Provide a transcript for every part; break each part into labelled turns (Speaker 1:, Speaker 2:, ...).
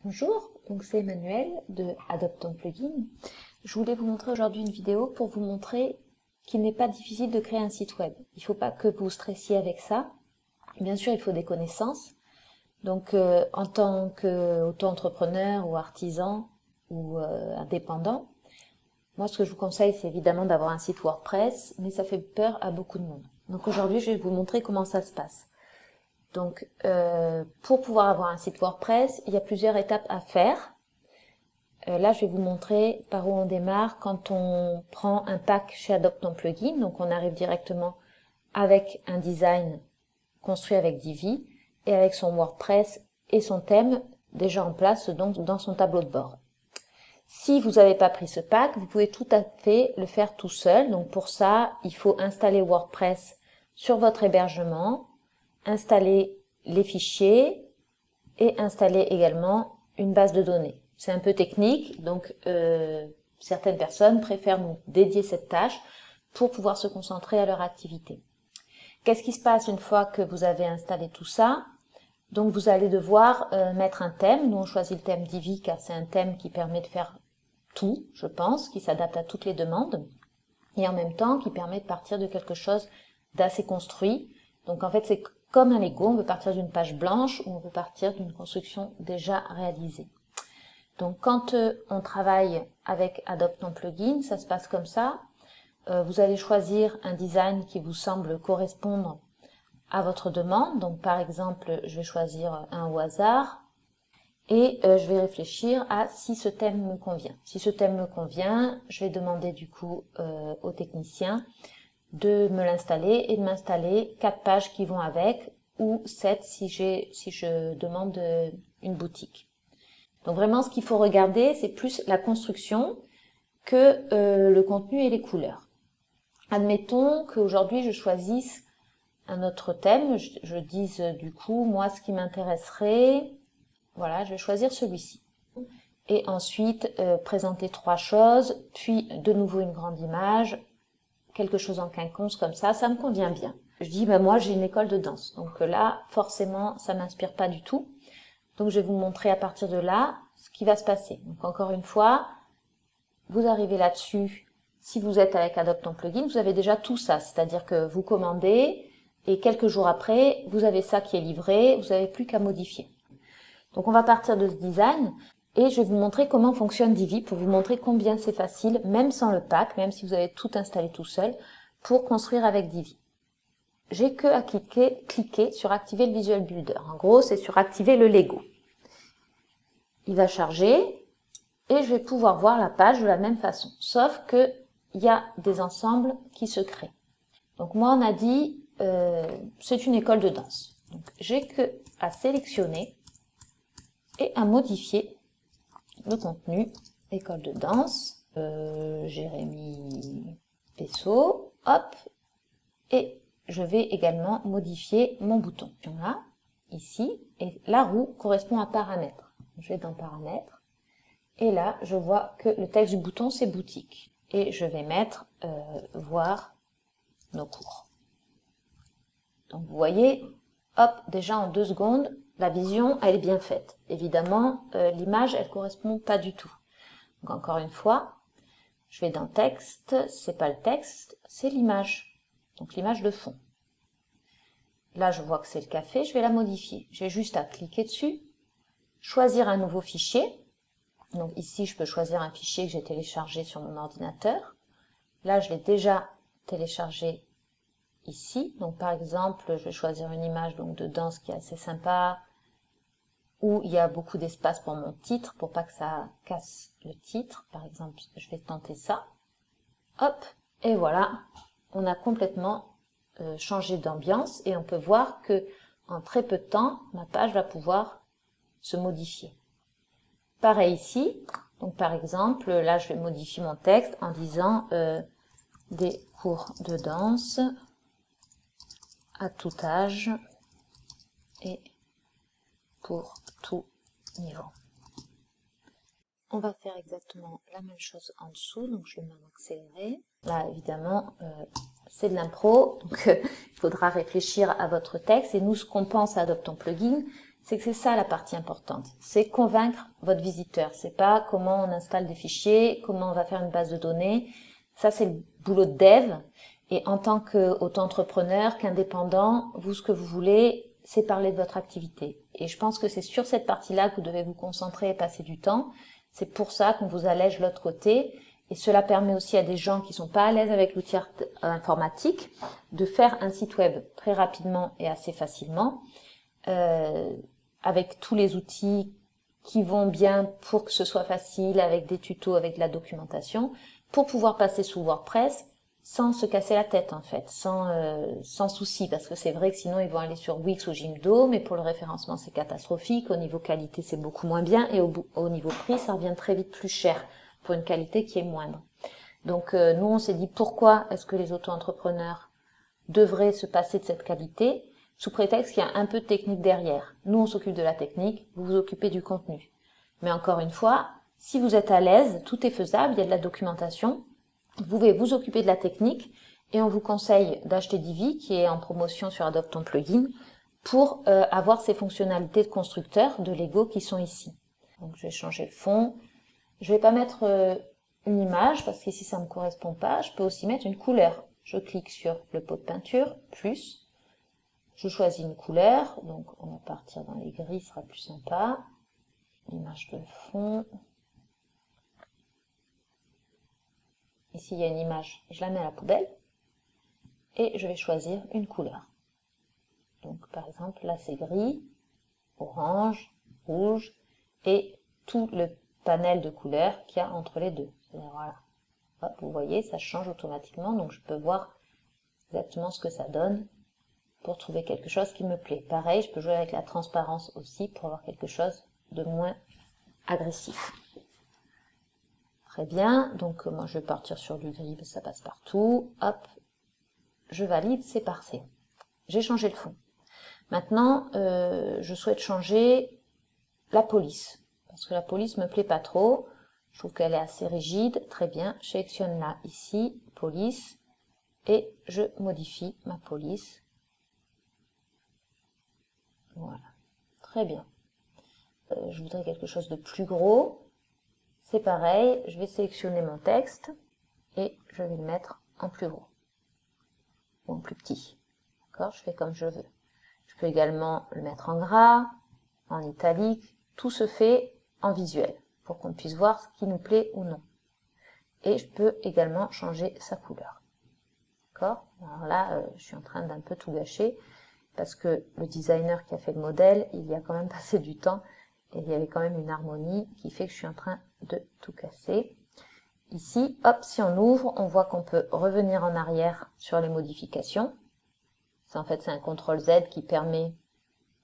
Speaker 1: Bonjour, donc c'est Emmanuel de Adopte ton plugin. Je voulais vous montrer aujourd'hui une vidéo pour vous montrer qu'il n'est pas difficile de créer un site web. Il ne faut pas que vous stressiez avec ça. Bien sûr, il faut des connaissances. Donc en tant qu'auto-entrepreneur ou artisan ou indépendant, moi ce que je vous conseille c'est évidemment d'avoir un site WordPress, mais ça fait peur à beaucoup de monde. Donc aujourd'hui je vais vous montrer comment ça se passe. Donc, pour pouvoir avoir un site WordPress, il y a plusieurs étapes à faire. Là, je vais vous montrer par où on démarre quand on prend un pack chez Adopte ton plugin. Donc, on arrive directement avec un design construit avec Divi et avec son WordPress et son thème déjà en place donc dans son tableau de bord. Si vous n'avez pas pris ce pack, vous pouvez tout à fait le faire tout seul. Donc, pour ça, il faut installer WordPress sur votre hébergement, installer les fichiers et installer également une base de données. C'est un peu technique, donc certaines personnes préfèrent nous dédier cette tâche pour pouvoir se concentrer à leur activité. Qu'est-ce qui se passe une fois que vous avez installé tout ça? Donc vous allez devoir mettre un thème. Nous on choisit le thème Divi car c'est un thème qui permet de faire tout, je pense, qui s'adapte à toutes les demandes et en même temps qui permet de partir de quelque chose d'assez construit. Donc en fait c'est comme un Lego, on peut partir d'une page blanche ou on peut partir d'une construction déjà réalisée. Donc quand on travaille avec Adopte ton plugin, ça se passe comme ça. Vous allez choisir un design qui vous semble correspondre à votre demande. Donc par exemple, je vais choisir un au hasard et je vais réfléchir à si ce thème me convient. Si ce thème me convient, je vais demander du coup au technicien de me l'installer et de m'installer 4 pages qui vont avec ou 7 si je demande une boutique. Donc vraiment ce qu'il faut regarder c'est plus la construction que le contenu et les couleurs. Admettons qu'aujourd'hui je choisisse un autre thème, je dise du coup moi ce qui m'intéresserait, voilà je vais choisir celui-ci. Et ensuite présenter 3 choses, puis de nouveau une grande image, quelque chose en quinconce comme ça me convient bien. Je dis, moi j'ai une école de danse, donc là forcément ça m'inspire pas du tout. Donc je vais vous montrer à partir de là ce qui va se passer. Donc encore une fois, vous arrivez là-dessus, si vous êtes avec Adopte ton plugin, vous avez déjà tout ça, c'est-à-dire que vous commandez et quelques jours après, vous avez ça qui est livré, vous n'avez plus qu'à modifier. Donc on va partir de ce design. Et je vais vous montrer comment fonctionne Divi pour vous montrer combien c'est facile, même sans le pack, même si vous avez tout installé tout seul, pour construire avec Divi. J'ai que à cliquer sur activer le Visual Builder. En gros, c'est sur activer le Lego. Il va charger et je vais pouvoir voir la page de la même façon. Sauf que il y a des ensembles qui se créent. Donc moi, on a dit, c'est une école de danse. Donc j'ai que à sélectionner et à modifier le contenu, école de danse, Jérémy Pesso, hop, et je vais également modifier mon bouton. Là, ici, et la roue correspond à paramètres. Je vais dans paramètres, et là, je vois que le texte du bouton, c'est boutique. Et je vais mettre voir nos cours. Donc vous voyez, hop, déjà en 2 secondes, la vision, elle est bien faite. Évidemment, l'image, elle correspond pas du tout. Donc encore une fois, je vais dans texte, c'est pas le texte, c'est l'image. Donc l'image de fond. Là, je vois que c'est le café, je vais la modifier. J'ai juste à cliquer dessus, choisir un nouveau fichier. Donc ici, je peux choisir un fichier que j'ai téléchargé sur mon ordinateur. Là, je l'ai déjà téléchargé ici. Donc par exemple, je vais choisir une image donc de danse qui est assez sympa, où il y a beaucoup d'espace pour mon titre, pour pas que ça casse le titre. Par exemple, je vais tenter ça. Hop, et voilà, on a complètement changé d'ambiance et on peut voir que en très peu de temps, ma page va pouvoir se modifier. Pareil ici, donc par exemple, là je vais modifier mon texte en disant des cours de danse à tout âge et pour tout niveau. On va faire exactement la même chose en dessous, donc je vais même accélérer. Là évidemment c'est de l'impro, donc il faudra réfléchir à votre texte et nous ce qu'on pense à Adopte ton plugin, c'est que c'est ça la partie importante. C'est convaincre votre visiteur. C'est pas comment on installe des fichiers, comment on va faire une base de données. Ça, c'est le boulot de dev. Et en tant qu'auto-entrepreneur, qu'indépendant, vous, ce que vous voulez, c'est parler de votre activité. Et je pense que c'est sur cette partie-là que vous devez vous concentrer et passer du temps. C'est pour ça qu'on vous allège l'autre côté. Et cela permet aussi à des gens qui sont pas à l'aise avec l'outil informatique de faire un site web très rapidement et assez facilement, avec tous les outils qui vont bien pour que ce soit facile, avec des tutos, avec de la documentation, pour pouvoir passer sous WordPress sans se casser la tête en fait, sans souci, parce que c'est vrai que sinon ils vont aller sur Wix ou Jimdo, mais pour le référencement c'est catastrophique, au niveau qualité c'est beaucoup moins bien, et au niveau prix ça revient très vite plus cher pour une qualité qui est moindre. Donc nous on s'est dit pourquoi est-ce que les auto-entrepreneurs devraient se passer de cette qualité, sous prétexte qu'il y a un peu de technique derrière. Nous on s'occupe de la technique, vous vous occupez du contenu. Mais encore une fois, si vous êtes à l'aise, tout est faisable, il y a de la documentation, vous pouvez vous occuper de la technique et on vous conseille d'acheter Divi qui est en promotion sur Adobe ton plugin pour avoir ces fonctionnalités de constructeur de Lego qui sont ici. Donc je vais changer le fond. Je vais pas mettre une image parce qu'ici ça me correspond pas. Je peux aussi mettre une couleur. Je clique sur le pot de peinture, plus. Je choisis une couleur. Donc on va partir dans les gris, ce sera plus sympa. L'image de fond. Ici, il y a une image, je la mets à la poubelle et je vais choisir une couleur. Donc, par exemple, là, c'est gris, orange, rouge et tout le panel de couleurs qu'il y a entre les deux. Voilà. Hop, vous voyez, ça change automatiquement, donc je peux voir exactement ce que ça donne pour trouver quelque chose qui me plaît. Pareil, je peux jouer avec la transparence aussi pour avoir quelque chose de moins agressif. Très bien, donc moi je vais partir sur du gris, ça passe partout, hop, je valide, c'est parfait. J'ai changé le fond. Maintenant, je souhaite changer la police, parce que la police me plaît pas trop, je trouve qu'elle est assez rigide, très bien, je sélectionne là, ici, police, et je modifie ma police. Voilà, très bien. Je voudrais quelque chose de plus gros. C'est pareil, je vais sélectionner mon texte et je vais le mettre en plus gros ou en plus petit. D'accord, je fais comme je veux. Je peux également le mettre en gras, en italique. Tout se fait en visuel pour qu'on puisse voir ce qui nous plaît ou non. Et je peux également changer sa couleur. D'accord, alors là, je suis en train d'un peu tout gâcher parce que le designer qui a fait le modèle, il y a quand même passé du temps. Et il y avait quand même une harmonie qui fait que je suis en train de tout casser. Ici, hop, si on ouvre, on voit qu'on peut revenir en arrière sur les modifications. En fait, c'est un CTRL-Z qui permet...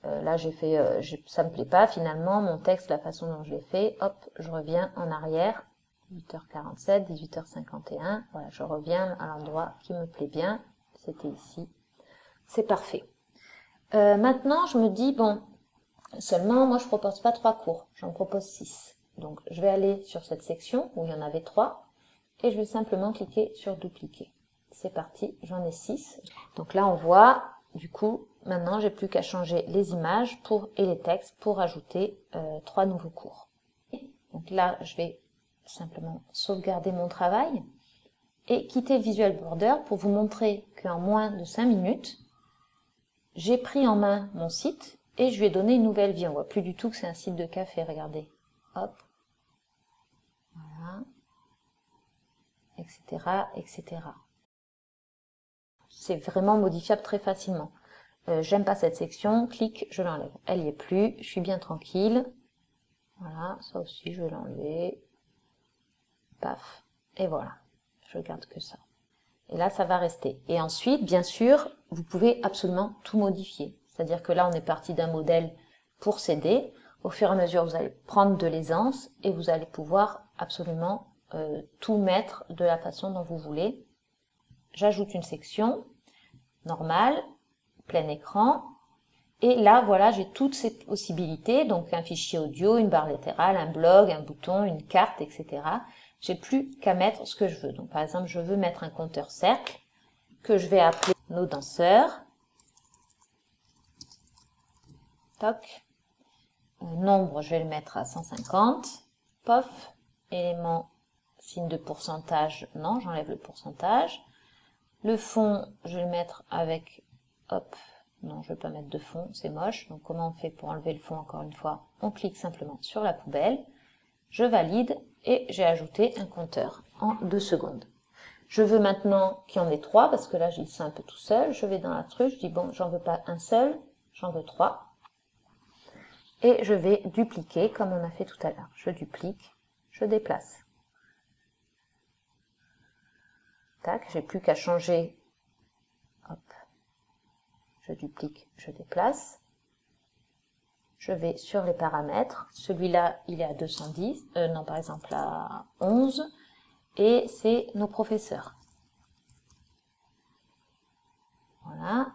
Speaker 1: là, j'ai fait... ça me plaît pas, finalement, mon texte, la façon dont je l'ai fait. Hop, je reviens en arrière. 18h47, 18h51. Voilà, je reviens à l'endroit qui me plaît bien. C'était ici. C'est parfait. Maintenant, je me dis, bon... Seulement, moi, je propose pas 3 cours, j'en propose 6. Donc, je vais aller sur cette section où il y en avait 3 et je vais simplement cliquer sur dupliquer. C'est parti, j'en ai 6. Donc là, on voit, du coup, maintenant, j'ai plus qu'à changer les images et les textes pour ajouter 3 nouveaux cours. Donc là, je vais simplement sauvegarder mon travail et quitter Visual Border pour vous montrer qu'en moins de 5 minutes, j'ai pris en main mon site. Et je lui ai donné une nouvelle vie. On voit plus du tout que c'est un site de café, regardez. Hop. Voilà. Etc. etc. C'est vraiment modifiable très facilement. J'aime pas cette section, clique, je l'enlève. Elle y est plus, je suis bien tranquille. Voilà, ça aussi je vais l'enlever. Paf. Et voilà. Je garde que ça. Et là, ça va rester. Et ensuite, bien sûr, vous pouvez absolument tout modifier. C'est-à-dire que là, on est parti d'un modèle pour s'aider. Au fur et à mesure, vous allez prendre de l'aisance et vous allez pouvoir absolument tout mettre de la façon dont vous voulez. J'ajoute une section normale, plein écran. Et là, voilà, j'ai toutes ces possibilités. Donc, un fichier audio, une barre latérale, un blog, un bouton, une carte, etc. J'ai plus qu'à mettre ce que je veux. Donc, par exemple, je veux mettre un compteur cercle que je vais appeler nos danseurs. Toc. nombre, je vais le mettre à 150. Pof, élément, signe de pourcentage, non, j'enlève le pourcentage. Le fond, je vais le mettre avec, hop, non, je ne vais pas mettre de fond, c'est moche. Donc comment on fait pour enlever le fond encore une fois? On clique simplement sur la poubelle, je valide et j'ai ajouté un compteur en 2 secondes. Je veux maintenant qu'il y en ait 3 parce que là j'ai ça un peu tout seul. Je vais dans la truc, je dis bon, j'en veux pas un seul, j'en veux 3. Et je vais dupliquer comme on a fait tout à l'heure. Je duplique, je déplace. Tac, j'ai plus qu'à changer. Hop. Je duplique, je déplace. Je vais sur les paramètres. Celui-là, il est à 210. Non, par exemple à 11. Et c'est nos professeurs. Voilà.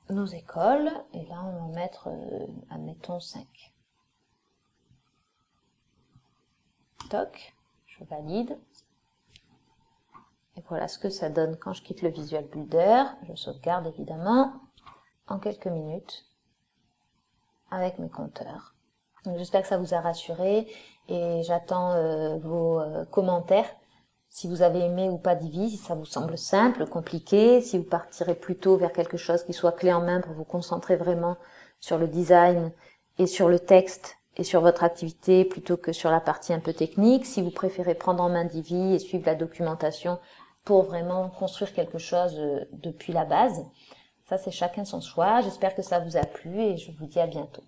Speaker 1: Nos écoles. Et là, on va mettre, admettons, 5. Toc. Je valide. Et voilà ce que ça donne quand je quitte le Visual Builder. Je sauvegarde évidemment en quelques minutes avec mes compteurs. J'espère que ça vous a rassuré et j'attends vos commentaires. Si vous avez aimé ou pas Divi, si ça vous semble simple, compliqué, si vous partirez plutôt vers quelque chose qui soit clé en main pour vous concentrer vraiment sur le design et sur le texte et sur votre activité plutôt que sur la partie un peu technique, si vous préférez prendre en main Divi et suivre la documentation pour vraiment construire quelque chose depuis la base. Ça, c'est chacun son choix. J'espère que ça vous a plu et je vous dis à bientôt.